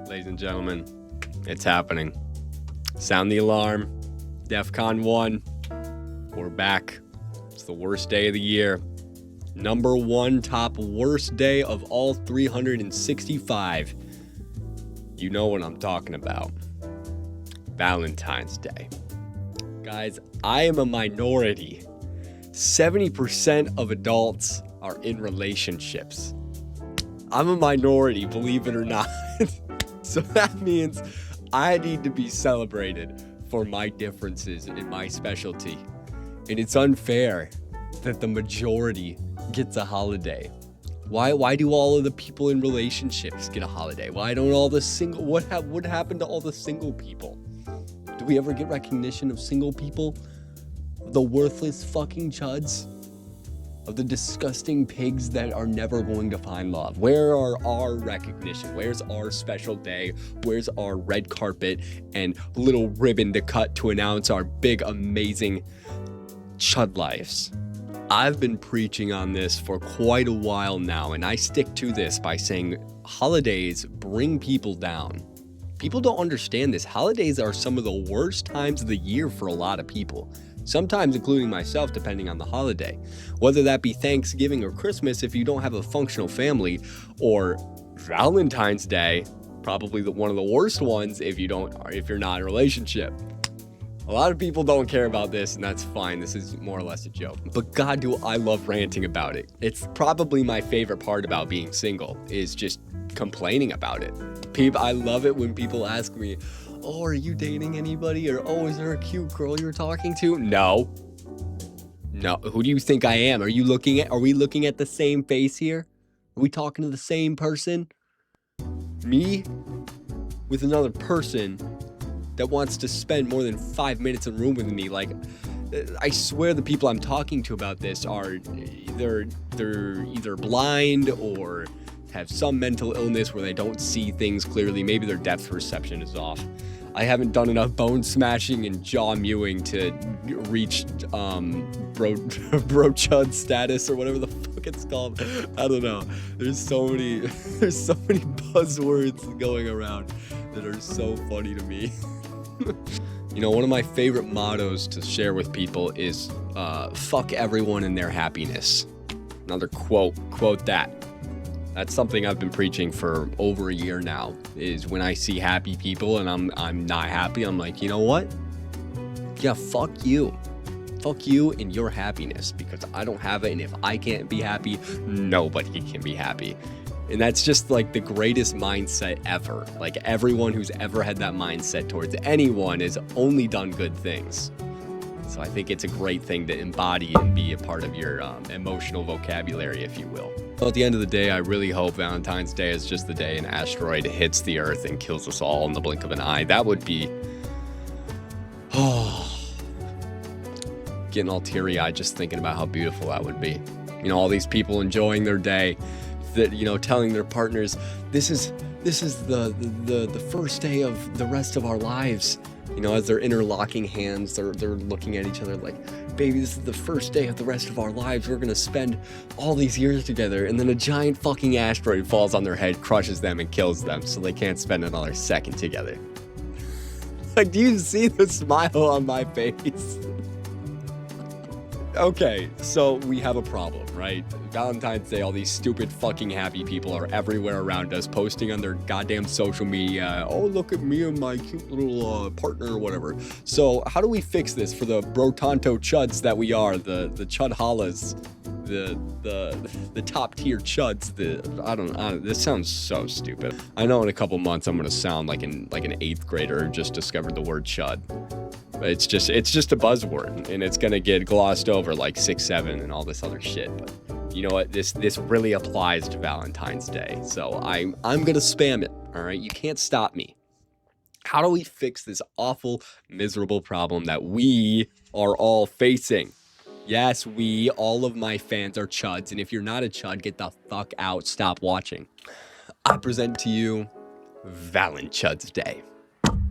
Ladies and gentlemen, it's happening. Sound the alarm. DEFCON 1. We're back. It's the worst day of the year. Number one top worst day of all 365. You know what I'm talking about. Valentine's Day. Guys, I am a minority. 70% of adults are in relationships. I'm a minority, believe it or not. So that means I need to be celebrated for my differences in my specialty. And it's unfair that the majority gets a holiday. Why do all of the people in relationships get a holiday? Why don't all the single... What happened to all the single people? Do we ever get recognition of single people? The worthless fucking chuds? Of the disgusting pigs that are never going to find love? Where are our recognition? Where's our special day? Where's our red carpet and little ribbon to cut to announce our big, amazing chud lives? I've been preaching on this for quite a while now, and I stick to this by saying holidays bring people down. People don't understand this. Holidays are some of the worst times of the year for a lot of people. Sometimes including myself, depending on the holiday. Whether that be Thanksgiving or Christmas if you don't have a functional family, or Valentine's Day, probably one of the worst ones if you're not in a relationship. A lot of people don't care about this, and that's fine. This is more or less a joke. But God, do I love ranting about it. It's probably my favorite part about being single, is just complaining about it. I love it when people ask me, oh, are you dating anybody? Or, oh, is there a cute girl you're talking to? No. Who do you think I am? Are we looking at the same face here? Are we talking to the same person? Me with another person that wants to spend more than 5 minutes in a room with me. Like, I swear the people I'm talking to about this are they're either blind or have some mental illness where they don't see things clearly. Maybe their depth perception is off. I haven't done enough bone smashing and jaw mewing to reach bro chud status or whatever the fuck it's called. I don't know. There's so many buzzwords going around that are so funny to me. You know, one of my favorite mottos to share with people is fuck everyone and their happiness. Another quote that. That's something I've been preaching for over a year now, is when I see happy people and I'm not happy, I'm like, you know what? Yeah, fuck you. Fuck you and your happiness, because I don't have it, and if I can't be happy, nobody can be happy. And that's just like the greatest mindset ever. Like, everyone who's ever had that mindset towards anyone has only done good things. So I think it's a great thing to embody and be a part of your emotional vocabulary, if you will. Well, at the end of the day, I really hope Valentine's Day is just the day an asteroid hits the Earth and kills us all in the blink of an eye. That would be... getting all teary-eyed just thinking about how beautiful that would be. You know, all these people enjoying their day, that, you know, telling their partners, this is the first day of the rest of our lives. You know, as they're interlocking hands, they're looking at each other like, baby, this is the first day of the rest of our lives. We're gonna spend all these years together. And then a giant fucking asteroid falls on their head, crushes them, and kills them, so they can't spend another second together. Like, do you see the smile on my face? Okay, so we have a problem, right? Valentine's Day, all these stupid fucking happy people are everywhere around us, posting on their goddamn social media, oh, look at me and my cute little partner or whatever. So how do we fix this for the brotanto chuds that we are, the chud hollas, the top tier chuds? I don't, this sounds so stupid. I know in a couple months I'm gonna sound like an 8th grader who just discovered the word chud. It's just a buzzword, and it's gonna get glossed over like 6, 7, and all this other shit. But you know what? This really applies to Valentine's Day, so I'm gonna spam it. All right, you can't stop me. How do we fix this awful, miserable problem that we are all facing? Yes, all of my fans are chuds, and if you're not a chud, get the fuck out. Stop watching. I present to you Valenchuddsday.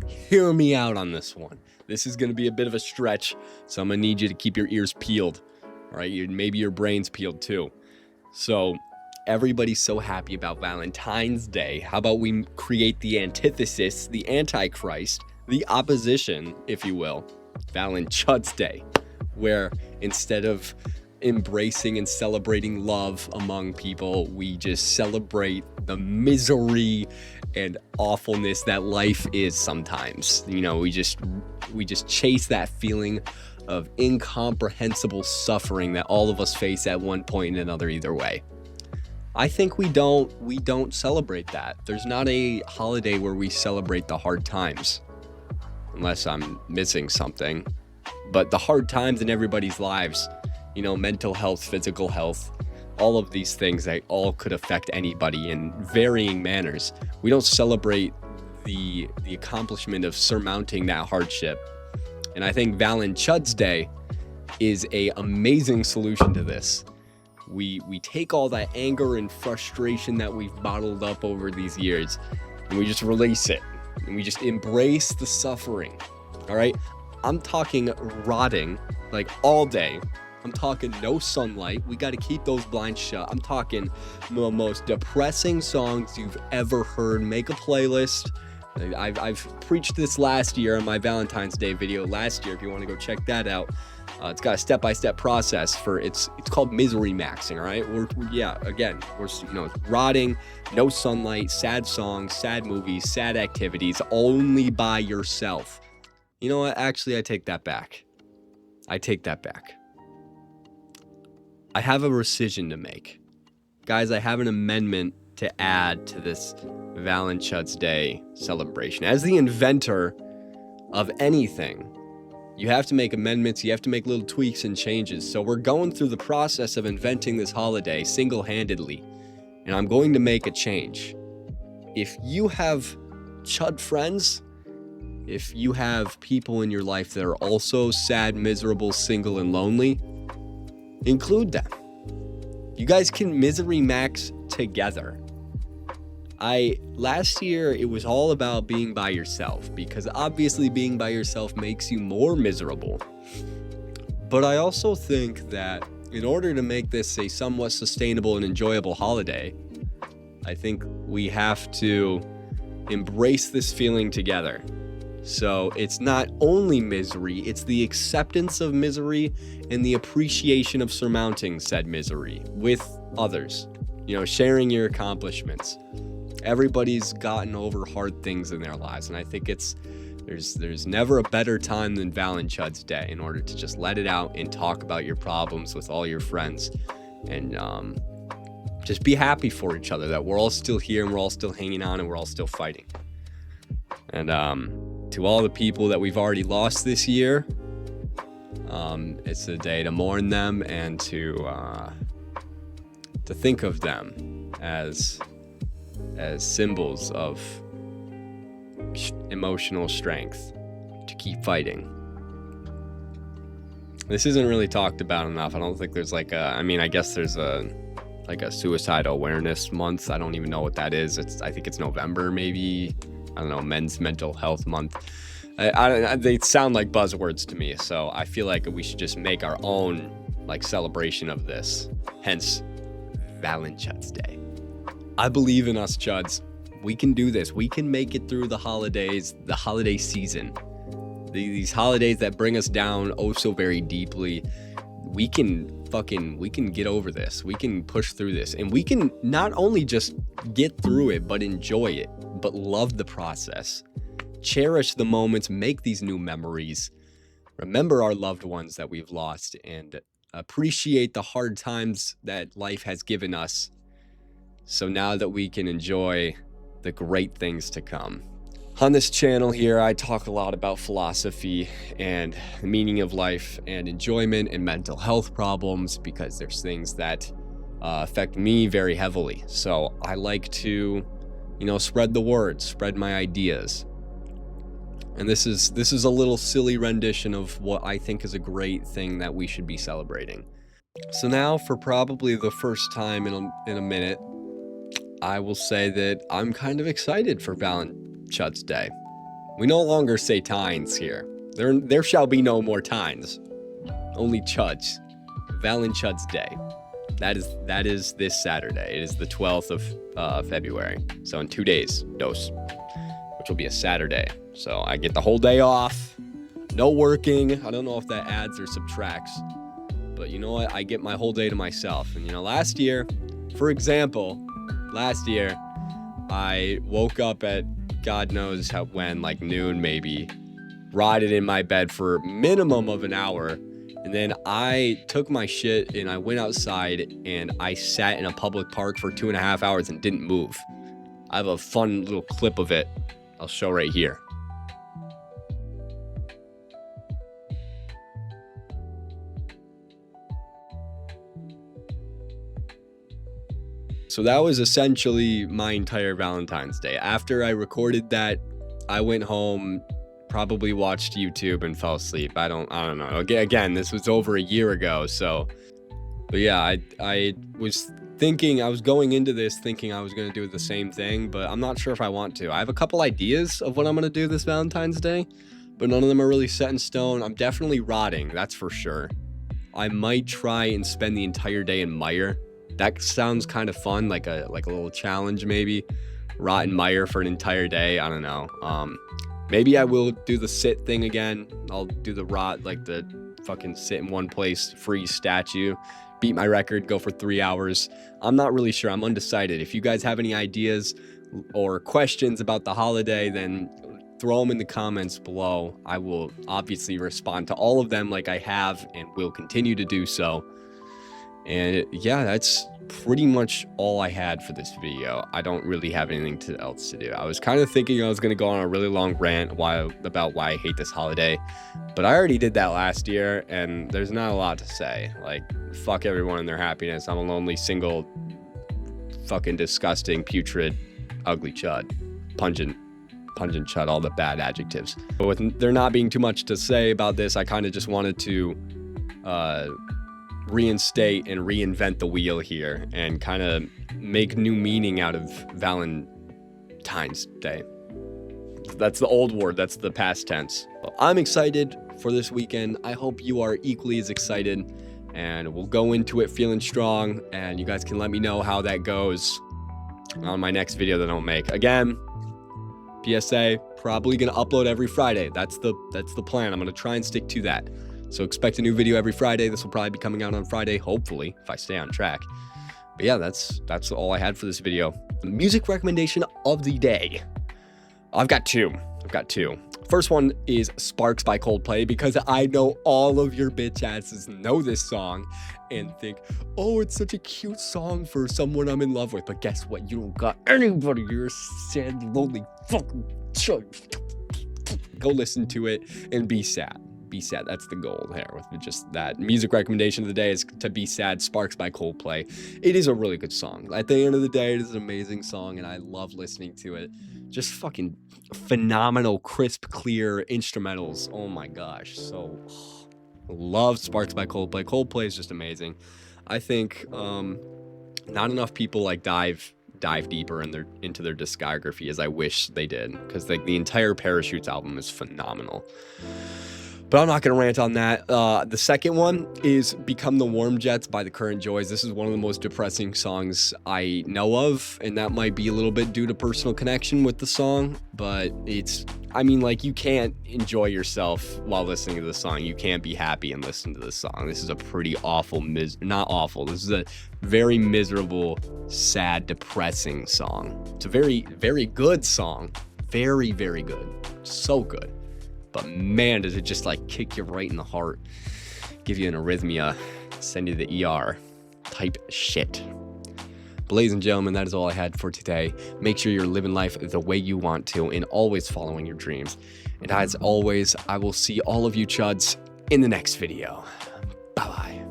Hear me out on this one. This is going to be a bit of a stretch, so I'm going to need you to keep your ears peeled, all right? Maybe your brain's peeled too. So Everybody's so happy about Valentine's Day. How about we create the antithesis, the antichrist, the opposition, if you will, Valenchuddsday, where instead of embracing and celebrating love among people, we just celebrate the misery and awfulness that life is sometimes. You know, we just chase that feeling of incomprehensible suffering that all of us face at one point or another either way. I think we don't celebrate that. There's not a holiday where we celebrate the hard times, unless I'm missing something. But the hard times in everybody's lives, you know, mental health, physical health, all of these things that all could affect anybody in varying manners. We don't celebrate the accomplishment of surmounting that hardship. And I think Valenchuddsday is a amazing solution to this. We take all that anger and frustration that we've bottled up over these years, and we just release it. And we just embrace the suffering. All right? I'm talking rotting like all day. I'm talking no sunlight. We got to keep those blinds shut. I'm talking the most depressing songs you've ever heard. Make a playlist. I've preached this last year on my Valentine's Day video last year. If you want to go check that out, it's got a step-by-step process for it's called misery maxing. All right, we're rotting, no sunlight, sad songs, sad movies, sad activities, only by yourself. You know what? Actually, I take that back. I have a rescission to make. Guys, I have an amendment to add to this Valenchuddsday celebration. As the inventor of anything, you have to make amendments, you have to make little tweaks and changes. So we're going through the process of inventing this holiday single-handedly, and I'm going to make a change. If you have chud friends, if you have people in your life that are also sad, miserable, single, and lonely, include them. You guys can misery max together. Last year, it was all about being by yourself, because obviously being by yourself makes you more miserable. But I also think that in order to make this a somewhat sustainable and enjoyable holiday, I think we have to embrace this feeling together. So it's not only misery, it's the acceptance of misery and the appreciation of surmounting said misery with others. You know, sharing your accomplishments. Everybody's gotten over hard things in their lives, and I think there's never a better time than Valenchuddsday in order to just let it out and talk about your problems with all your friends, and just be happy for each other that we're all still here and we're all still hanging on and we're all still fighting. And to all the people that we've already lost this year, it's a day to mourn them and to think of them as symbols of emotional strength to keep fighting. This isn't really talked about enough. I don't think there's I guess there's a suicide awareness month. I don't even know what that is. I think it's November, maybe. I don't know, Men's Mental Health Month. They sound like buzzwords to me, so I feel like we should just make our own celebration of this. Hence, Valenchuddsday. I believe in us, Chuds. We can do this. We can make it through the holidays, the holiday season. These holidays that bring us down oh so very deeply. We can get over this. We can push through this. And we can not only just get through it, but enjoy it, but love the process. Cherish the moments, make these new memories. Remember our loved ones that we've lost, and appreciate the hard times that life has given us. So now that we can enjoy the great things to come. On this channel here, I talk a lot about philosophy and the meaning of life and enjoyment and mental health problems, because there's things that affect me very heavily. So I like to, spread the word, spread my ideas. And this is a little silly rendition of what I think is a great thing that we should be celebrating. So now, for probably the first time in a minute, I will say that I'm kind of excited for Valenchuddsday. We no longer say tines here. There shall be no more tines. Only chuds. Valenchuddsday. That is this Saturday. It is the 12th of February. So in 2 days, which will be a Saturday. So I get the whole day off. No working. I don't know if that adds or subtracts. But you know what? I get my whole day to myself. And last year, for example, I woke up at God knows when, like noon maybe, rotted in my bed for minimum of an hour. And then I took my shit and I went outside and I sat in a public park for 2.5 hours and didn't move. I have a fun little clip of it I'll show right here. So that was essentially my entire Valentine's Day. After I recorded that, I went home, probably watched YouTube and fell asleep. I don't know. Again, this was over a year ago. But yeah, I was going into this thinking I was going to do the same thing, but I'm not sure if I want to. I have a couple ideas of what I'm going to do this Valentine's Day, but none of them are really set in stone. I'm definitely rotting, that's for sure. I might try and spend the entire day in mire. That sounds kind of fun, like a little challenge maybe. Rot in mire for an entire day, I don't know. Maybe I will do the sit thing again. I'll do the rot, like the fucking sit in one place, freeze statue, beat my record, go for 3 hours. I'm not really sure. I'm undecided. If you guys have any ideas or questions about the holiday, then throw them in the comments below. I will obviously respond to all of them like I have and will continue to do so. And yeah, that's pretty much all I had for this video. I don't really have anything else to do. I was kind of thinking I was going to go on a really long rant about why I hate this holiday, but I already did that last year, and there's not a lot to say. Like, fuck everyone and their happiness. I'm a lonely, single, fucking disgusting, putrid, ugly chud. Pungent chud, all the bad adjectives. But with there not being too much to say about this, I kind of just wanted to reinstate and reinvent the wheel here and kind of make new meaning out of Valentine's Day. That's the old word, that's the past tense. I'm excited for this weekend. I hope you are equally as excited, and we'll go into it feeling strong, and you guys can let me know how that goes on my next video that I'll make. Again, PSA, probably gonna upload every Friday. That's the plan. I'm gonna try and stick to that. So expect a new video every Friday. This will probably be coming out on Friday, hopefully, if I stay on track. But yeah, that's all I had for this video. The music recommendation of the day. I've got two. First one is Sparks by Coldplay, because I know all of your bitch asses know this song and think, oh, it's such a cute song for someone I'm in love with. But guess what? You don't got anybody. You're a sad, lonely fucking chug. Go listen to it and be sad. Be sad. That's the goal here with just that. Music recommendation of the day is to be sad. Sparks by Coldplay. It is a really good song. At the end of the day, it is an amazing song, and I love listening to it. Just fucking phenomenal, crisp, clear instrumentals. Oh my gosh. So love Sparks by Coldplay. Coldplay is just amazing. I think not enough people like dive deeper into their discography as I wish they did, because like the entire Parachutes album is phenomenal. But I'm not going to rant on that. The second one is Become the Warm Jets by the Current Joys. This is one of the most depressing songs I know of, and that might be a little bit due to personal connection with the song, but you can't enjoy yourself while listening to the song. You can't be happy and listen to the song. This is a pretty awful, this is a very miserable, sad, depressing song. It's a very, very good song. Very, very good. So good. But man, does it just like kick you right in the heart, give you an arrhythmia, send you to the ER type shit. But ladies and gentlemen, that is all I had for today. Make sure you're living life the way you want to and always following your dreams. And as always, I will see all of you chuds in the next video. Bye-bye.